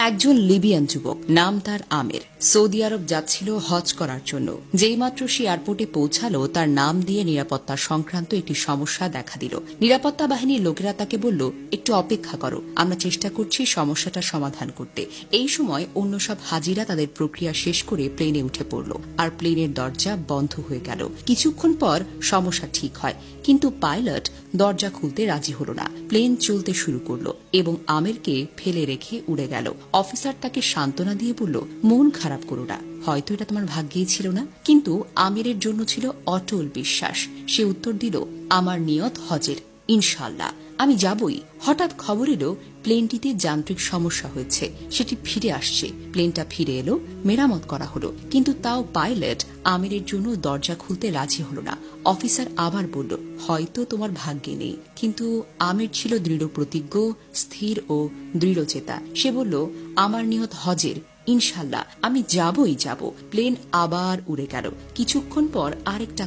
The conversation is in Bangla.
একজন লিবিয়ান যুবক, নাম তার আমের, সৌদি আরব যাচ্ছিল হজ করার জন্য। যেইমাত্র সে এয়ারপোর্টে পৌঁছালো, তার নাম দিয়ে নিরাপত্তা সংক্রান্ত একটি সমস্যা দেখা দিল। নিরাপত্তা বাহিনীর লোকেরা তাকে বলল, একটু অপেক্ষা করো, আমরা চেষ্টা করছি সমস্যাটা সমাধান করতে। এই সময় অন্য সব হাজিরা তাদের প্রক্রিয়া শেষ করে প্লেনে উঠে পড়ল, আর প্লেনের দরজা বন্ধ হয়ে গেল। কিছুক্ষণ পর সমস্যা ঠিক হয়, কিন্তু পাইলট দরজা খুলতে রাজি হল না। প্লেন চলতে শুরু করল এবং আমেরকে ফেলে রেখে উড়ে গেল। অফিসার তাকে সান্ত্বনা দিয়ে বলল, মন খারাপ করো না, হয়তো এটা তোমার ভাগ্যেই ছিল না। কিন্তু আমিরের জন্য ছিল অটল বিশ্বাস। সে উত্তর দিল, আমার নিয়ত হজের, ইনশাআল্লাহ আমি যাবই। হঠাৎ খবর এলো প্লেনটিতে যান্ত্রিক সমস্যা হয়েছে, সেটি ফিরে আসছে। প্লেনটা ফিরে এলো, মেরামত করা হলো, কিন্তু তাও পাইলট আমিরের জন্য দরজা খুলতে রাজি হল না। অফিসার আবার বলল, হয়তো তোমার ভাগ্যে নেই। কিন্তু আমির ছিল দৃঢ় প্রতিজ্ঞ, স্থির ও দৃঢ়চেতা। সে বলল, আমার নিয়ত হজের, ইনশাআল্লাহ আমি যাবই যাব। প্লেন আবার উড়ে গেল। কিছুক্ষণ পর আরেকটা